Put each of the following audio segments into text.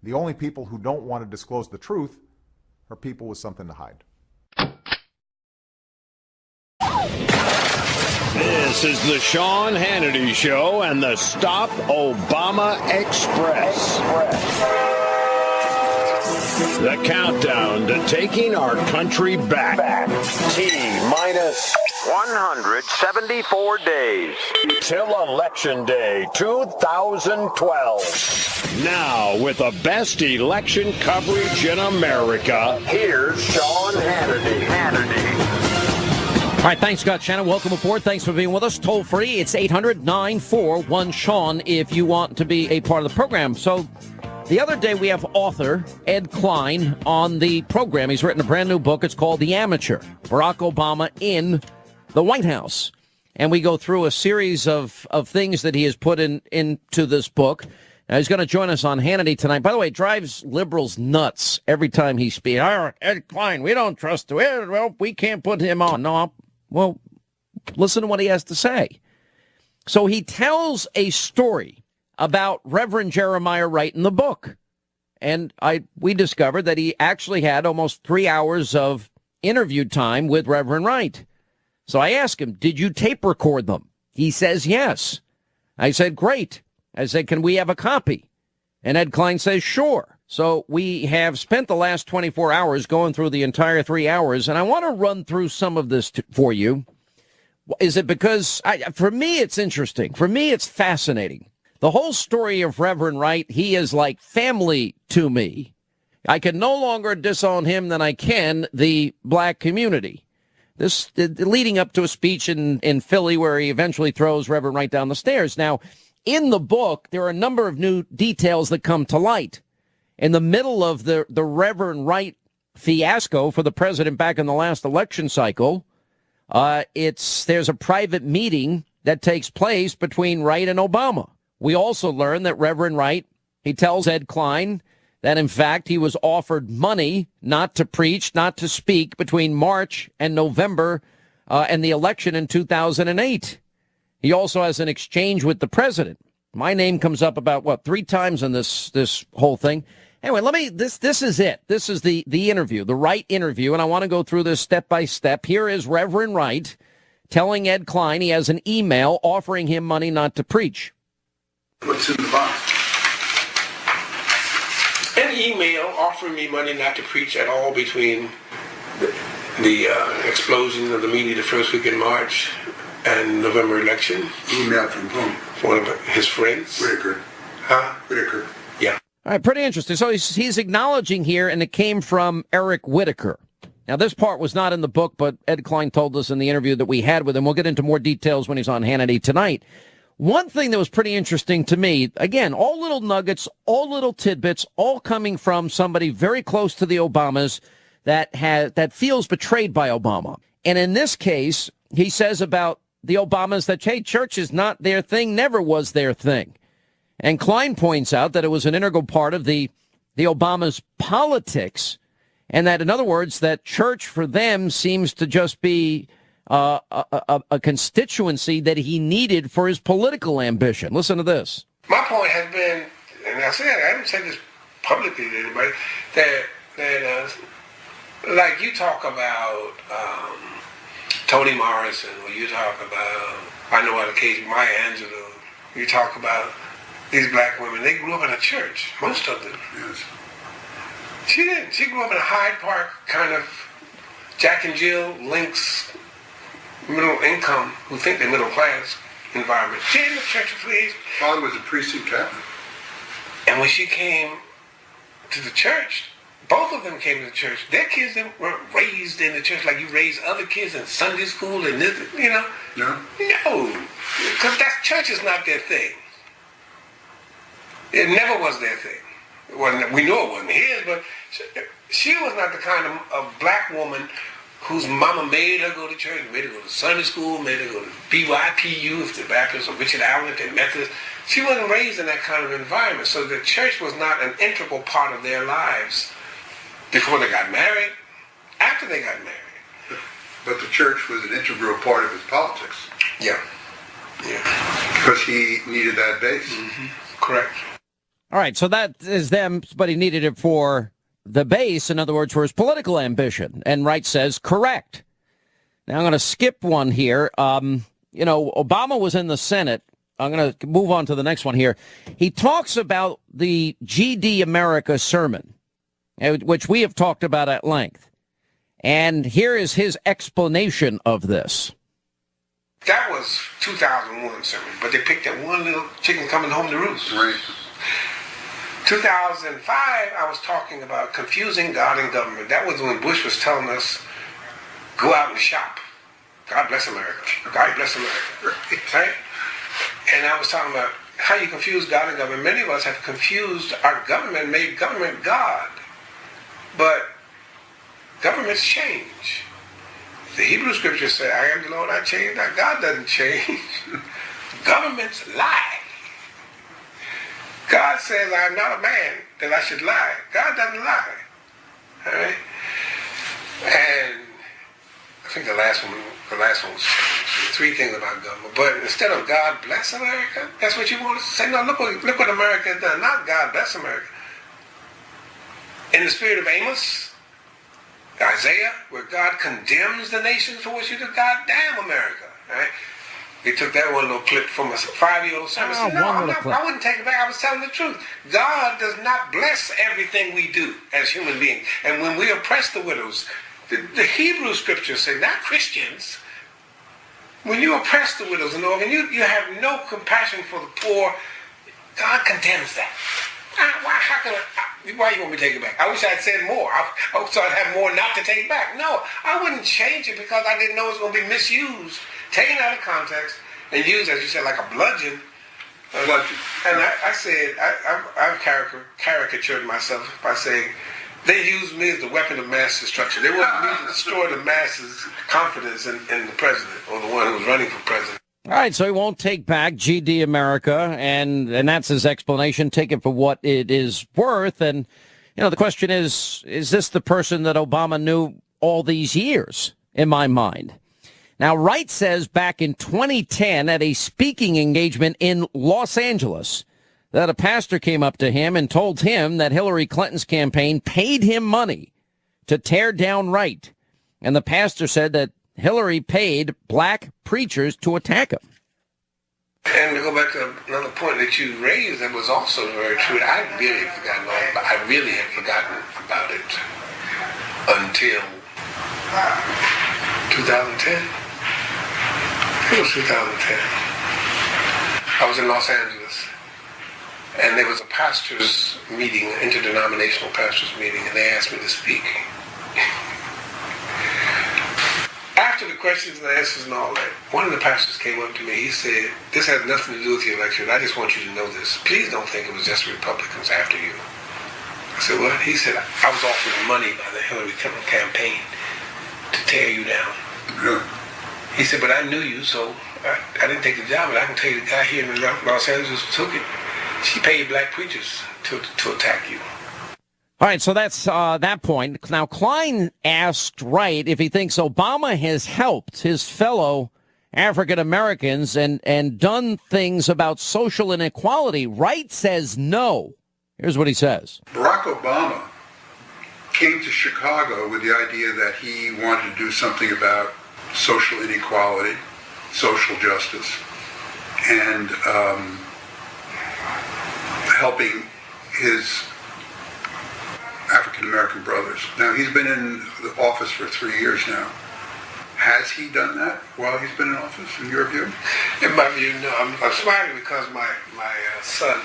The only people who don't want to disclose the truth are people with something to hide. This is the Sean Hannity Show and the Stop Obama Express. The countdown to taking our country back. T-minus 174 days till Election Day 2012. Now, with the best election coverage in America, here's Sean Hannity. All right, thanks, Scott Shannon. Welcome aboard. Thanks for being with us. Toll free, it's 800-941-SEAN if you want to be a part of the program. So the other day we have author Ed Klein on the program. He's written a brand new book. It's called The Amateur, Barack Obama in the White House. And we go through a series of things that he has put into this book. Now, he's going to join us on Hannity tonight. By the way, it drives liberals nuts every time he speaks. Ed Klein, we don't trust him. Well, we can't put him on. No, well, listen to what he has to say. So he tells a story about Reverend Jeremiah Wright in the book. And we discovered that he actually had almost 3 hours of interview time with Reverend Wright. So I asked him, did you tape record them? He says yes. I said, great. I said, can we have a copy? And Ed Klein says, sure. So we have spent the last 24 hours going through the entire 3 hours, and I want to run through some of this for you. Is it because, for me, it's interesting. For me, it's fascinating. The whole story of Reverend Wright, he is like family to me. I can no longer disown him than I can the black community. This leading up to a speech in Philly where he eventually throws Reverend Wright down the stairs. Now, in the book, there are a number of new details that come to light. In the middle of the Reverend Wright fiasco for the president back in the last election cycle, there's a private meeting that takes place between Wright and Obama. We also learn that Reverend Wright, he tells Ed Klein that, in fact, he was offered money not to preach, not to speak between March and November and the election in 2008. He also has an exchange with the president. My name comes up about, 3 times in this whole thing. Anyway, this is it. This is the interview, the Wright interview, and I want to go through this step by step. Here is Reverend Wright telling Ed Klein he has an email offering him money not to preach. What's in the box? An email offering me money not to preach at all between the explosion of the media the first week in March and November election. Email from whom? One of his friends. Whitaker. Huh? Whitaker. Yeah. All right, pretty interesting. So he's acknowledging here, and it came from Eric Whitaker. Now, this part was not in the book, but Ed Klein told us in the interview that we had with him. We'll get into more details when he's on Hannity tonight. One thing that was pretty interesting to me, again, all little nuggets, all little tidbits, all coming from somebody very close to the Obamas that feels betrayed by Obama. And in this case, he says about the Obamas that, hey, church is not their thing, never was their thing. And Klein points out that it was an integral part of the Obamas' politics, and that, in other words, that church for them seems to just be a constituency that he needed for his political ambition. Listen to this. My point has been, and I haven't said this publicly to anybody, that like you talk about Toni Morrison, or you talk about, I know on occasion, Maya Angelou, you talk about these black women, they grew up in a church, most of them. Yes. She didn't. She grew up in a Hyde Park kind of Jack and Jill Lynx, middle income, who think they're middle class environment. She didn't go to church for years. Father was a priest in Catholic. And when she came to the church, both of them came to the church. Their kids weren't raised in the church like you raise other kids in Sunday school and this, you know? No. No. Because that church is not their thing. It never was their thing. We know it wasn't his, but she was not the kind of black woman whose mama made her go to church, made her go to Sunday school, made her go to BYPU if they're Baptist, or Richard Allen if they're Methodist. She wasn't raised in that kind of environment, so the church was not an integral part of their lives before they got married, after they got married. But the church was an integral part of his politics. Yeah. Yeah. Because he needed that base. Mm-hmm. Correct. All right, so that is them, but he needed it for the base, in other words, for his political ambition. And Wright says, correct. Now I'm going to skip one here. Obama was in the Senate. I'm going to move on to the next one here. He talks about the GD America sermon, which we have talked about at length. And here is his explanation of this. That was 2001 sermon, but they picked that one little chicken coming home to roost. Right. 2005, I was talking about confusing God and government. That was when Bush was telling us, go out and shop. God bless America. God bless America. Right? And I was talking about how you confuse God and government. Many of us have confused our government, made government God. But governments change. The Hebrew scriptures say, I am the Lord, I change not. God doesn't change. Governments lie. God says, I am not a man that I should lie. God doesn't lie. All right? And I think the last one was changed. Three things about government. But instead of God bless America, that's what you want to say. No, look what America has done. Not God bless America. In the spirit of Amos, Isaiah, where God condemns the nations for what you do, God damn America. Right? They took that one little clip from a 5-year-old sermon. I wouldn't take it back. I was telling the truth. God does not bless everything we do as human beings. And when we oppress the widows, the Hebrew scriptures say, not Christians, when you oppress the widows and orphans, you have no compassion for the poor, God condemns that. Why you want me to take it back? I wish I'd said more. I wish I'd have more not to take back. No, I wouldn't change it because I didn't know it was going to be misused, taken out of context, and used, as you said, like a bludgeon. And I said, I've caricatured myself by saying, they used me as the weapon of mass destruction. They wanted me to destroy the masses' confidence in the president or the one who was running for president. All right, so he won't take back GD America, and that's his explanation. Take it for what it is worth. And, the question is this the person that Obama knew all these years, in my mind? Now, Wright says back in 2010 at a speaking engagement in Los Angeles that a pastor came up to him and told him that Hillary Clinton's campaign paid him money to tear down Wright. And the pastor said that Hillary paid black preachers to attack him. And to go back to another point that you raised that was also very true, I really had forgotten about it until 2010. It was 2010. I was in Los Angeles, and there was a pastors' meeting, an interdenominational pastors' meeting, and they asked me to speak. After the questions and answers and all that, one of the pastors came up to me. He said, this has nothing to do with your election. I just want you to know this. Please don't think it was just Republicans after you. I said, what? He said, I was offered money by the Hillary Clinton campaign to tear you down. Really? He said, but I knew you, so I didn't take the job. But I can tell you the guy here in Los Angeles who took it, she paid black preachers to attack you. All right, so that's that point. Now, Klein asked Wright if he thinks Obama has helped his fellow African Americans and done things about social inequality. Wright says no. Here's what he says. Barack Obama came to Chicago with the idea that he wanted to do something about social inequality, social justice, and helping his African-American brothers. Now, he's been in the office for 3 years now. Has he done that while he's been in office, in your view? In my view, no. I'm smiling because my son,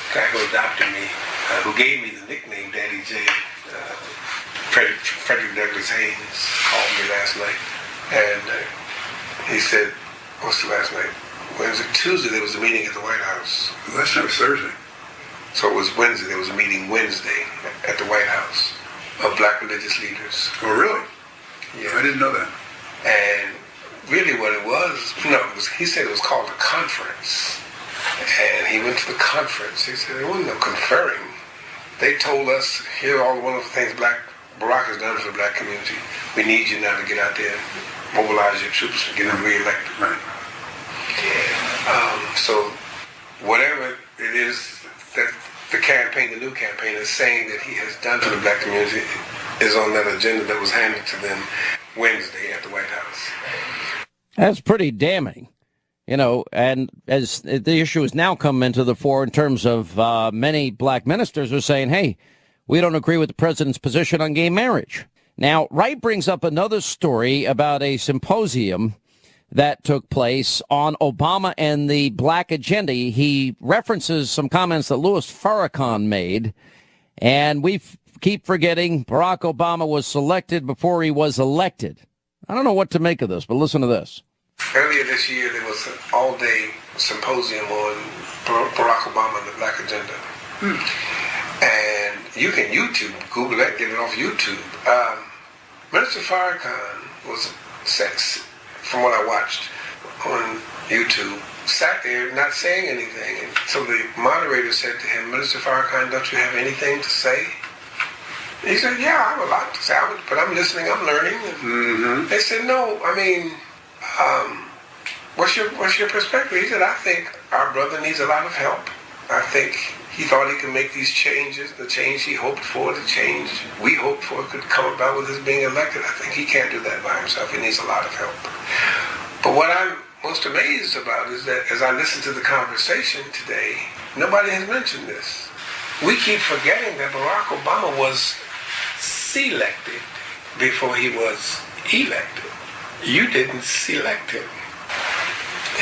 the guy who adopted me, who gave me the nickname Daddy J, Frederick Douglass Haynes, called me last night. And he said, what's the last night? Wednesday, Tuesday, there was a meeting at the White House. Last night was Thursday. So it was Wednesday. There was a meeting Wednesday at the White House of black religious leaders. Oh, really? Yeah. I didn't know that. And really what it was, he said it was called a conference. And he went to the conference. He said there wasn't no conferring. They told us, here are all the wonderful things Barack has done for the black community. We need you now to get out there, mobilize your troops, and get them reelected. Right. So whatever it is that a new campaign is saying that he has done for the black community is on that agenda that was handed to them Wednesday at the White House. That's pretty damning. You know, and as the issue has now come into the fore in terms of many black ministers are saying, hey, we don't agree with the president's position on gay marriage. Now, Wright brings up another story about a symposium that took place on Obama and the black agenda. He references some comments that Louis Farrakhan made, and we keep forgetting Barack Obama was selected before he was elected. I don't know what to make of this, but listen to this. Earlier this year, there was an all-day symposium on Barack Obama and the black agenda. And you can YouTube, Google that, get it off YouTube. Minister Farrakhan was, from what I watched on YouTube, sat there not saying anything. And so the moderator said to him, Minister Farrakhan, don't you have anything to say? He said, yeah, I have a lot to say, but I'm listening, I'm learning. Mm-hmm. They said, no, I mean, what's your perspective? He said, I think our brother needs a lot of help. I think he thought he could make these changes, the change he hoped for, the change we hoped for could come about with his being elected. I think he can't do that by himself. He needs a lot of help. But what I'm most amazed about is that as I listen to the conversation today, nobody has mentioned this. We keep forgetting that Barack Obama was selected before he was elected. You didn't select him.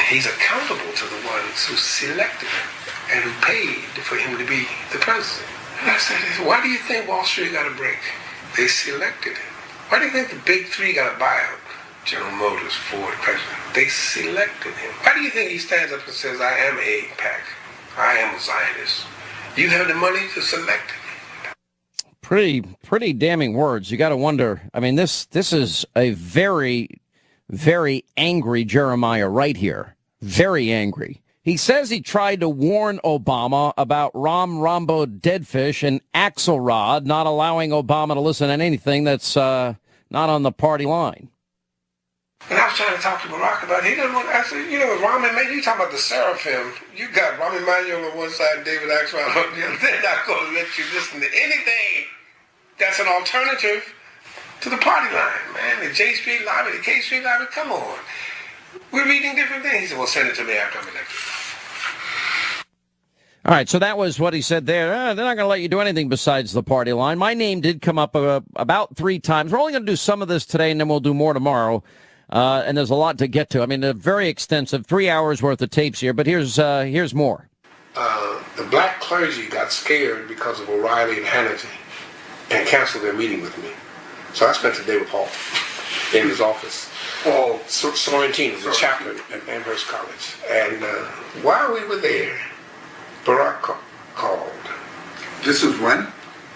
He's accountable to the ones who selected him and who paid for him to be the president. And I said, why do you think Wall Street got a break? They selected him. Why do you think the big three got a buyout? General Motors, Ford, president. They selected him. Why do you think he stands up and says, I am AIPAC. I am a Zionist. You have the money to select him. Pretty damning words. You got to wonder. I mean, this is a very, very angry Jeremiah Wright here. Very angry. He says he tried to warn Obama about Rambo Deadfish and Axelrod not allowing Obama to listen to anything that's not on the party line. And I was trying to talk to Barack about it. He didn't want to. I said, you know, Rahm Emanuel, you talking about the Seraphim. You got Rahm Emanuel on one side and David Axelrod on the other. They're not going to let you listen to anything that's an alternative to the party line, man. The J Street lobby, the K Street lobby, come on. We're reading different things. He said, well, send it to me after I'm elected. All right, so that was what he said there. They're not going to let you do anything besides the party line. My name did come up about 3 times. We're only going to do some of this today, and then we'll do more tomorrow. And there's a lot to get to. I mean, a very extensive 3 hours worth of tapes here, but here's more. The black clergy got scared because of O'Reilly and Hannity and canceled their meeting with me. So I spent the day with Paul in his office. Paul Sorrentino, the chaplain at Amherst College. And while we were there, Barack called. This is when?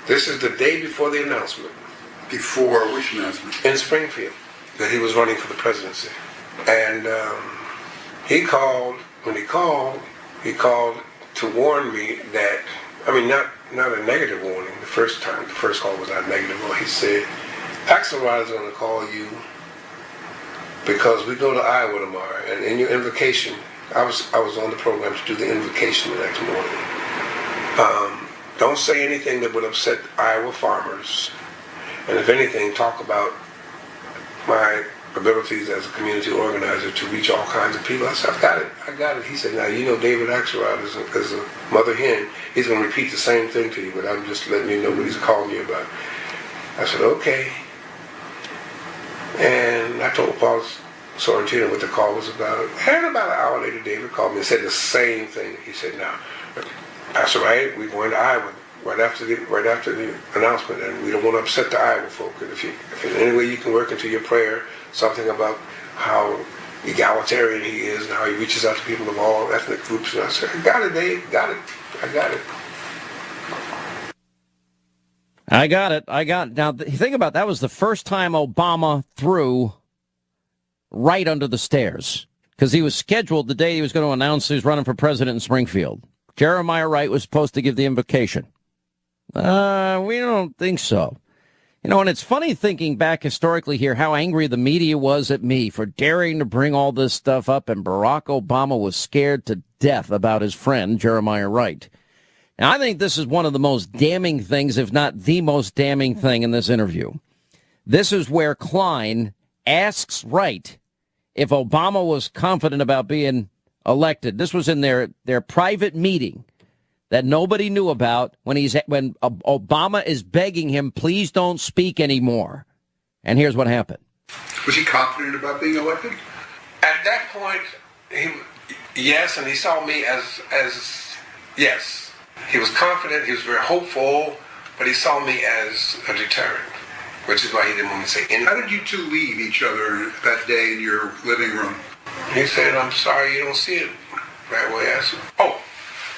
This is the day before the announcement. Before which announcement? In Springfield, that he was running for the presidency. And he called to warn me that, I mean, not a negative warning the first time. The first call was not negative. He said, Axelrod is going to call you because we go to Iowa tomorrow, and in your invocation, I was on the program to do the invocation the next morning. Don't say anything that would upset Iowa farmers, and if anything, talk about my abilities as a community organizer to reach all kinds of people. I said, I got it. He said, now, you know David Axelrod is a mother hen. He's going to repeat the same thing to you, but I'm just letting you know what he's calling you about. I said, okay. And I told Paul Sorrentino what the call was about. And about an hour later, David called me and said the same thing. He said, now, Pastor Wright, we're going to Iowa right after the announcement, and we don't want to upset the Iowa folk. And if in any way you can work into your prayer something about how egalitarian he is and how he reaches out to people of all ethnic groups. And I said, I got it, Dave. Got it. I got it. I got it. Now, think about that was the first time Obama threw right under the stairs because he was scheduled the day he was going to announce he was running for president in Springfield. Jeremiah Wright was supposed to give the invocation. We don't think so. You know, and it's funny thinking back historically here how angry the media was at me for daring to bring all this stuff up, and Barack Obama was scared to death about his friend, Jeremiah Wright. Now, I think this is one of the most damning things, if not the most damning thing in this interview. This is where Klein asks Wright if Obama was confident about being elected. This was in their private meeting that nobody knew about when Obama is begging him, please don't speak anymore. And here's what happened. Was he confident about being elected? At that point, yes, and he saw me as yes. He was confident, he was very hopeful, but he saw me as a deterrent, which is why he didn't want me to say anything. How did you two leave each other that day in your living room? He said, I'm sorry you don't see it that way. I said, oh,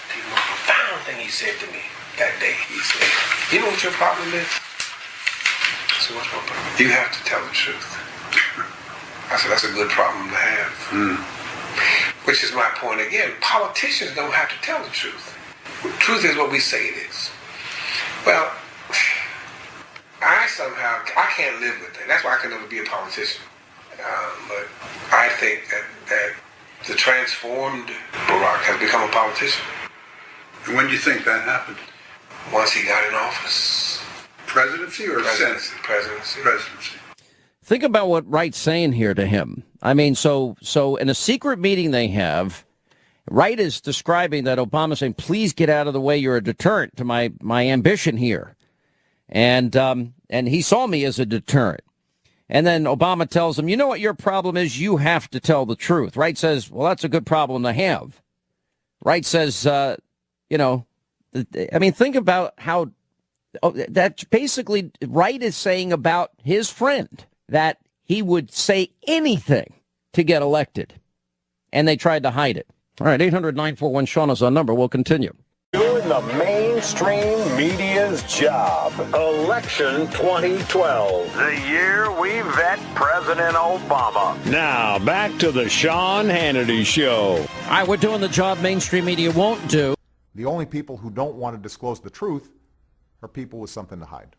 the most profound thing he said to me that day, he said, you know what your problem is? I said, what's my problem? You have to tell the truth. I said, that's a good problem to have. Which is my point again. Politicians don't have to tell the truth. The truth is what we say it is. Well, I can't live with that. That's why I can never be a politician. But I think that the transformed Barack has become a politician. And when do you think that happened? Once he got in office. Presidency or Senate? Presidency. Presidency. Think about what Wright's saying here to him. I mean, so in a secret meeting they have, Wright is describing that Obama's saying, please get out of the way. You're a deterrent to my ambition here. And he saw me as a deterrent. And then Obama tells him, you know what your problem is? You have to tell the truth. Wright says, well, that's a good problem to have. Wright says, think about how that's basically Wright is saying about his friend that he would say anything to get elected. And they tried to hide it. All right, 800-941-SEAN is our number. We'll continue. Doing the mainstream media's job. Election 2012. The year we vet President Obama. Now, back to the Sean Hannity Show. All right, we're doing the job mainstream media won't do. The only people who don't want to disclose the truth are people with something to hide.